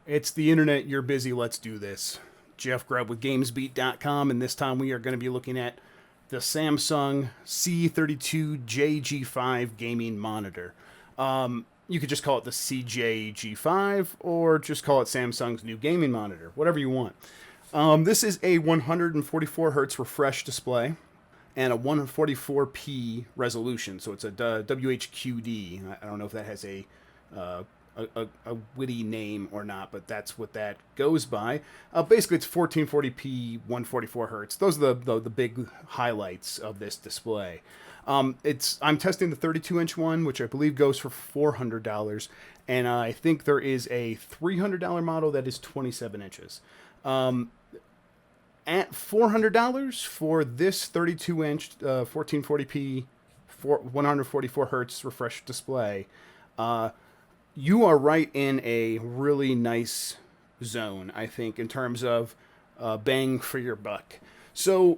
It's the internet, you're busy, let's do this. Jeff Grubb with GamesBeat.com, and this time we are going to be looking at the Samsung C32JG5 gaming monitor. You could just call it the CJG5 or just call it Samsung's new gaming monitor, whatever you want. This is a 144 hertz refresh display and a 144p resolution, so it's a WHQD. I don't know if that has uh, a witty name or not, but that's what that goes by. Basically, it's 1440p, 144 hertz. Those are the big highlights of this display. I'm testing the 32-inch one, which I believe goes for $400, and I think there is a $300 model that is 27 inches. At $400 for this 32-inch 1440p 144 hertz refresh display, you are right in a really nice zone, I think, in terms of bang for your buck. So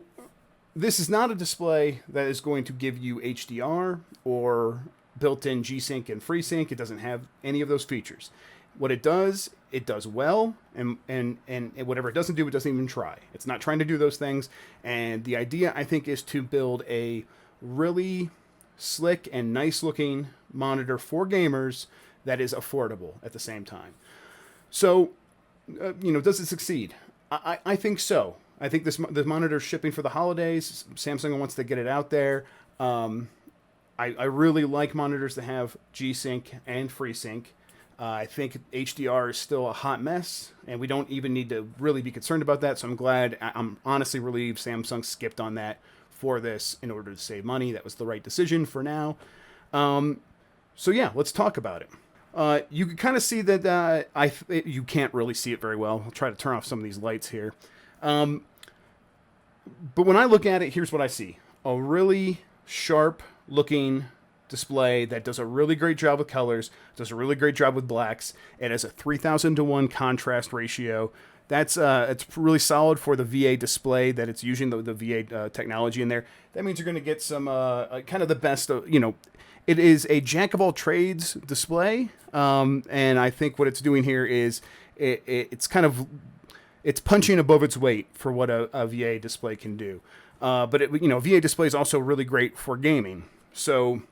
this is not a display that is going to give you HDR or built-in Gsync and FreeSync. It doesn't have any of those features. What it does well, and whatever it doesn't do, it doesn't even try. It's not trying to do those things. And the idea, I think, is to build a really slick and nice-looking monitor for gamers that is affordable at the same time. So, does it succeed? I think so. I think this monitor is shipping for the holidays. Samsung wants to get it out there. I really like monitors that have G-Sync and FreeSync. I think HDR is still a hot mess, and we don't even need to really be concerned about that. So I'm honestly relieved Samsung skipped on that for this in order to save money. That was the right decision for now. So yeah, let's talk about it. You can kind of see that you can't really see it very well. I'll try to turn off some of these lights here. But when I look at it, here's what I see. A really sharp looking display that does a really great job with colors, does a really great job with blacks. It has a 3,000 to 1 contrast ratio. That's it's really solid for the VA display that it's using the VA technology in there. That means you're going to get some kind of the best, it is a jack of all trades display. And I think what it's doing here is it's punching above its weight for what a VA display can do. But VA display is also really great for gaming. So,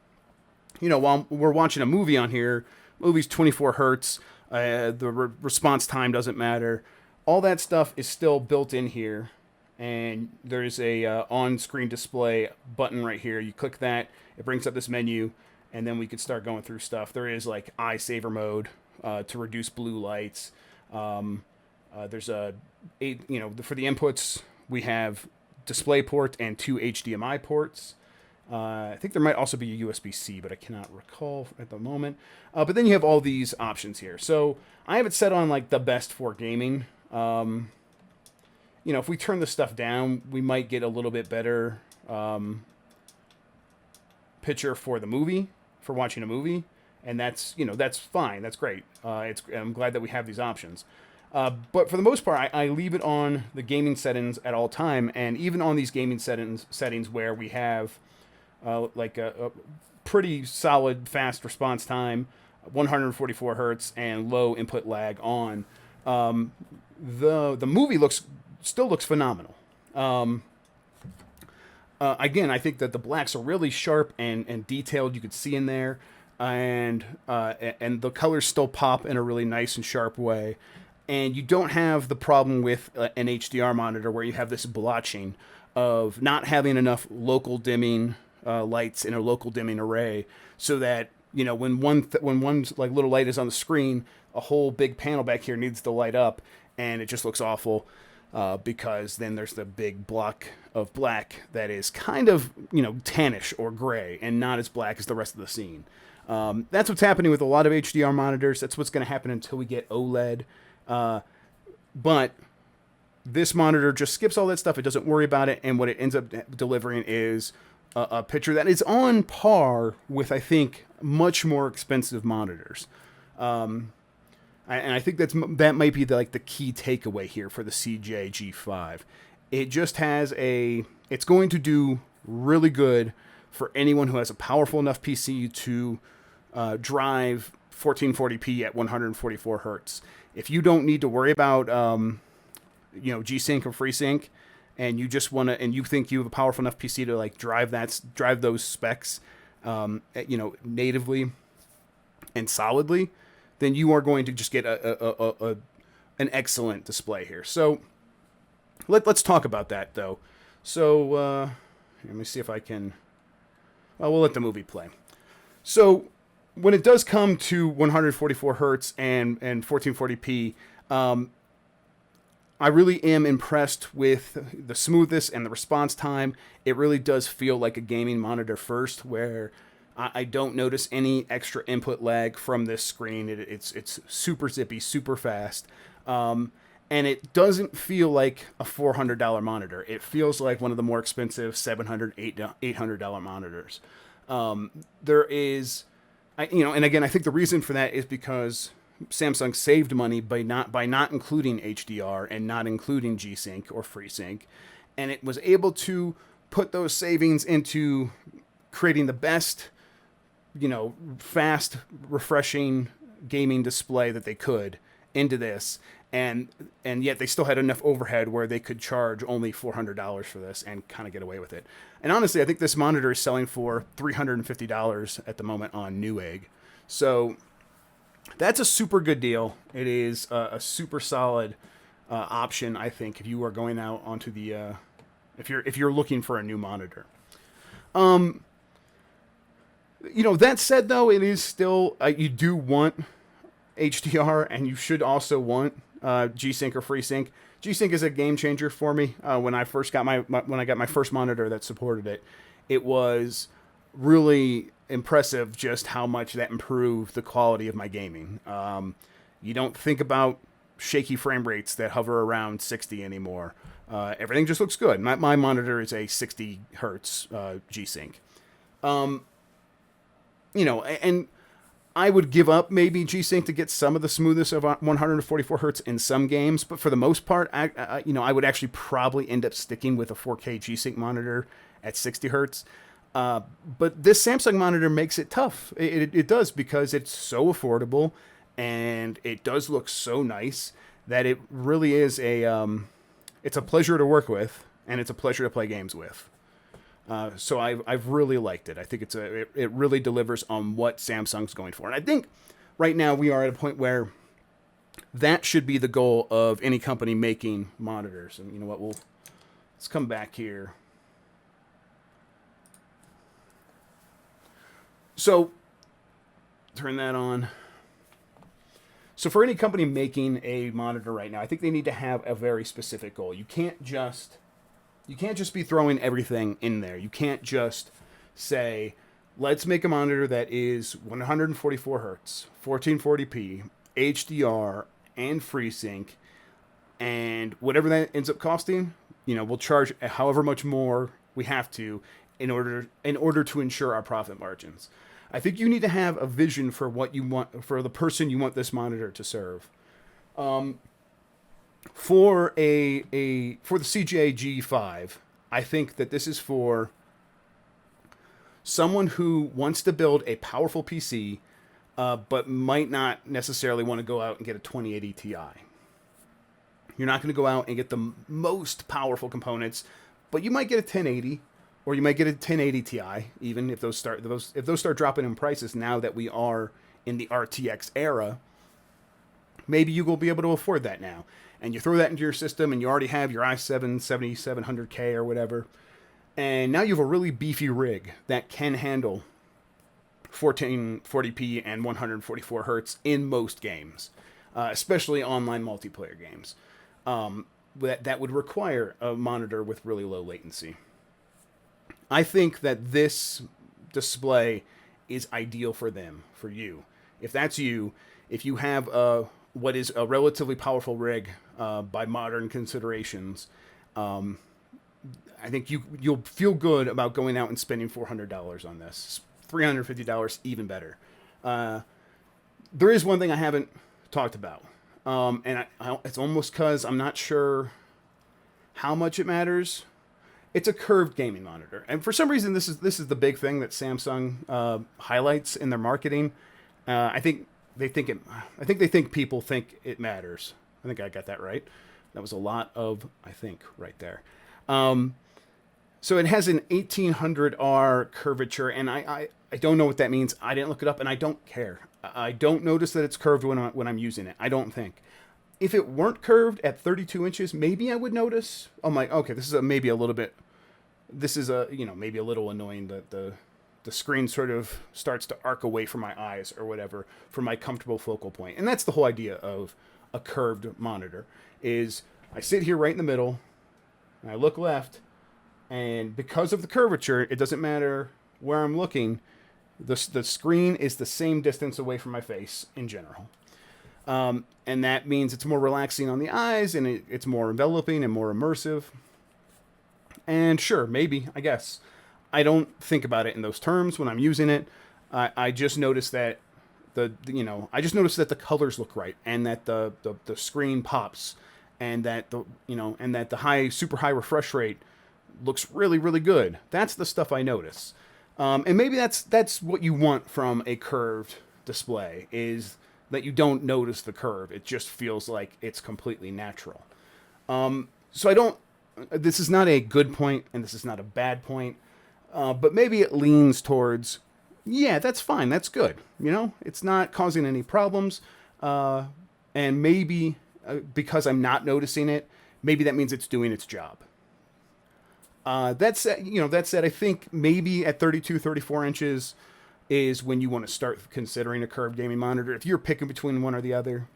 while we're watching a movie on here, movie's 24 hertz, the response time doesn't matter. All that stuff is still built in here, and there's a on-screen display button right here. You click that, it brings up this menu, and then we could start going through stuff. There is like eye saver mode to reduce blue lights. There's for the inputs we have DisplayPort and 2 HDMI ports. I think there might also be a USB-C, but I cannot recall at the moment. But then you have all these options here. So I have it set on like the best for gaming. If we turn this stuff down, we might get a little bit better picture for the movie, for watching a movie. And that's fine. That's great. I'm glad that we have these options. But for the most part, I leave it on the gaming settings at all time. And even on these gaming settings where we have like a pretty solid fast response time, 144 hertz, and low input lag on, the movie still looks phenomenal. Again, I think that the blacks are really sharp and detailed. You could see in there, and the colors still pop in a really nice and sharp way. And you don't have the problem with an HDR monitor where you have this blotching of not having enough local dimming lights in a local dimming array, so that when one like little light is on the screen, a whole big panel back here needs to light up, and it just looks awful because then there's the big block of black that is kind of tannish or gray and not as black as the rest of the scene. That's what's happening with a lot of HDR monitors. That's what's going to happen until we get OLED. But this monitor just skips all that stuff. It doesn't worry about it, and what it ends up delivering is a picture that is on par with, I think, much more expensive monitors. And I think that might be the key takeaway here for the CJG5. It just has it's going to do really good for anyone who has a powerful enough PC to drive 1440p at 144 hertz. If you don't need to worry about Gsync or FreeSync, and you just want to, and you think you have a powerful enough PC to like drive those specs, natively and solidly, then you are going to just get an excellent display here. So let's talk about that though. So let me see if I can. We'll let the movie play. So when it does come to 144 hertz and 1440p, I really am impressed with the smoothness and the response time. It really does feel like a gaming monitor first, where I don't notice any extra input lag from this screen. It's super zippy, super fast. And it doesn't feel like a $400 monitor. It feels like one of the more expensive $700, $800 monitors. There is, and again, I think the reason for that is because Samsung saved money by not including HDR and not including Gsync or FreeSync, and it was able to put those savings into creating the best, fast, refreshing gaming display that they could into this, and yet they still had enough overhead where they could charge only $400 for this and kind of get away with it. And honestly, I think this monitor is selling for $350 at the moment on Newegg. So that's a super good deal. It is a super solid option, I think, if you are going out onto the if you're looking for a new monitor. That said, though, it is still you do want HDR, and you should also want Gsync or FreeSync. Gsync is a game changer for me. When I first got when I got my first monitor that supported it, it was really impressive just how much that improved the quality of my gaming. You don't think about shaky frame rates that hover around 60 anymore. Everything just looks good. My monitor is a 60 hertz Gsync. And I would give up maybe Gsync to get some of the smoothness of 144 hertz in some games, but for the most part, I would actually probably end up sticking with a 4K Gsync monitor at 60 hertz. But this Samsung monitor makes it tough. It does, because it's so affordable and it does look so nice that it really is it's a pleasure to work with, and it's a pleasure to play games with. So I've really liked it. I think it really delivers on what Samsung's going for. And I think right now we are at a point where that should be the goal of any company making monitors. And you know what, let's come back here. So turn that on. So for any company making a monitor right now, I think they need to have a very specific goal. You can't just be throwing everything in there. You can't just say, let's make a monitor that is 144 hertz, 1440p, HDR, and FreeSync, and whatever that ends up costing, we'll charge however much more we have to in order to ensure our profit margins. I think you need to have a vision for what you want, for the person you want this monitor to serve. For the CJG5, I think that this is for someone who wants to build a powerful PC, but might not necessarily want to go out and get a 2080 Ti. You're not going to go out and get the most powerful components, but you might get a 1080, or you might get a 1080 Ti, even if those start dropping in prices now that we are in the RTX era. Maybe you will be able to afford that now. And you throw that into your system, and you already have your i7 7700K or whatever. And now you have a really beefy rig that can handle 1440p and 144 hertz in most games, especially online multiplayer games. That would require a monitor with really low latency. I think that this display is ideal for you. If that's you, if you have what is a relatively powerful rig by modern considerations, I think you'll feel good about going out and spending $400 on this. $350 even better. There is one thing I haven't talked about, and it's almost because I'm not sure how much it matters. It's a curved gaming monitor, and for some reason this is the big thing that Samsung highlights in their marketing. I think they think it. I think they think people think it matters. I think I got that right. That was a lot of I think right there. So it has an 1800R curvature, and I don't know what that means. I didn't look it up, and I don't care. I don't notice that it's curved when I'm using it. I don't think. If it weren't curved at 32 inches, maybe I would notice. Oh my, okay, this is maybe a little bit. This is maybe a little annoying that the screen sort of starts to arc away from my eyes or whatever from my comfortable focal point. And that's the whole idea of a curved monitor is I sit here right in the middle and I look left, and because of the curvature, it doesn't matter where I'm looking, the screen is the same distance away from my face in general. And that means it's more relaxing on the eyes, and it's more enveloping and more immersive. And sure, maybe, I guess. I don't think about it in those terms when I'm using it. I just notice that the colors look right, and that the screen pops, and that the super high refresh rate looks really, really good. That's the stuff I notice. And maybe that's what you want from a curved display, is that you don't notice the curve. It just feels like it's completely natural. So this is not a good point, and this is not a bad point, but maybe it leans towards, yeah, that's fine, that's good. It's not causing any problems, and maybe because I'm not noticing it, maybe that means it's doing its job. That said, I think maybe at 32, 34 inches is when you want to start considering a curved gaming monitor. If you're picking between one or the other,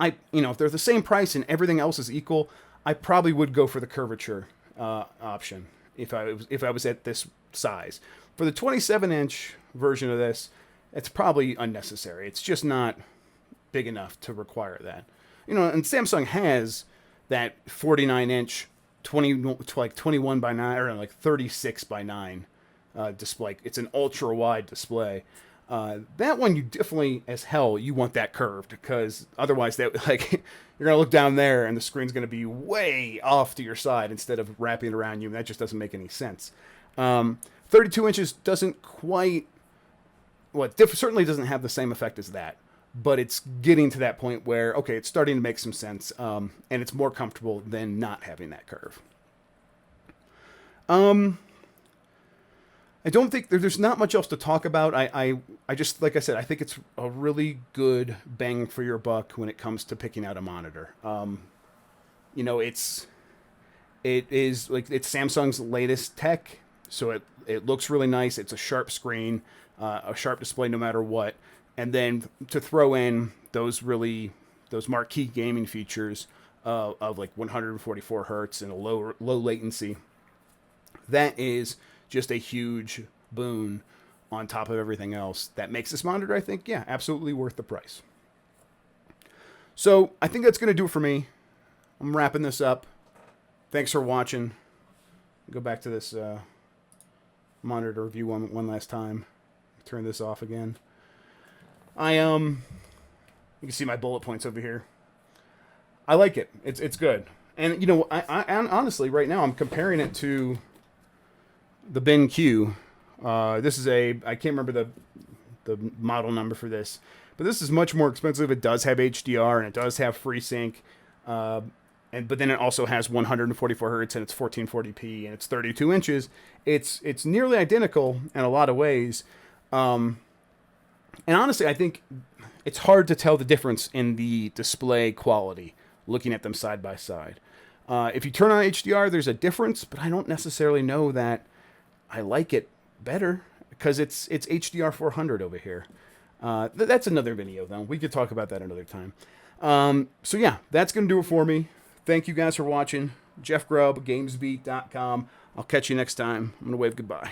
if they're the same price and everything else is equal, I probably would go for the curvature option if I was at this size. For the 27-inch version of this, it's probably unnecessary. It's just not big enough to require that. And Samsung has that 49-inch 21 by 9 or like 36 by 9 display. It's an ultra wide display. That one, you definitely as hell you want that curved, because otherwise that you're gonna look down there and the screen's gonna be way off to your side instead of wrapping around you, and that just doesn't make any sense. 32 inches doesn't quite certainly doesn't have the same effect as that, but it's getting to that point where, okay, it's starting to make some sense, and it's more comfortable than not having that curve. I don't think there's not much else to talk about. I just, like I said, I think it's a really good bang for your buck when it comes to picking out a monitor. It's Samsung's latest tech, so it looks really nice. It's a sharp screen, a sharp display no matter what. And then to throw in those marquee gaming features of like 144 hertz and a low latency, that is just a huge boon on top of everything else that makes this monitor, I think, yeah, absolutely worth the price. So I think that's going to do it for me. I'm wrapping this up. Thanks for watching. Go back to this monitor review one last time. Turn this off again. You can see my bullet points over here. I like it. It's good. And I honestly right now I'm comparing it to the BenQ. This is I can't remember the model number for this, but this is much more expensive. It does have HDR and it does have FreeSync, but then it also has 144 hertz and it's 1440p and it's 32 inches. It's nearly identical in a lot of ways. And honestly, I think it's hard to tell the difference in the display quality looking at them side by side. If you turn on HDR, there's a difference, but I don't necessarily know that I like it better because it's HDR 400 over here. That's another video, though. We could talk about that another time. So yeah, that's going to do it for me. Thank you guys for watching. Jeff Grubb, GamesBeat.com. I'll catch you next time. I'm going to wave goodbye.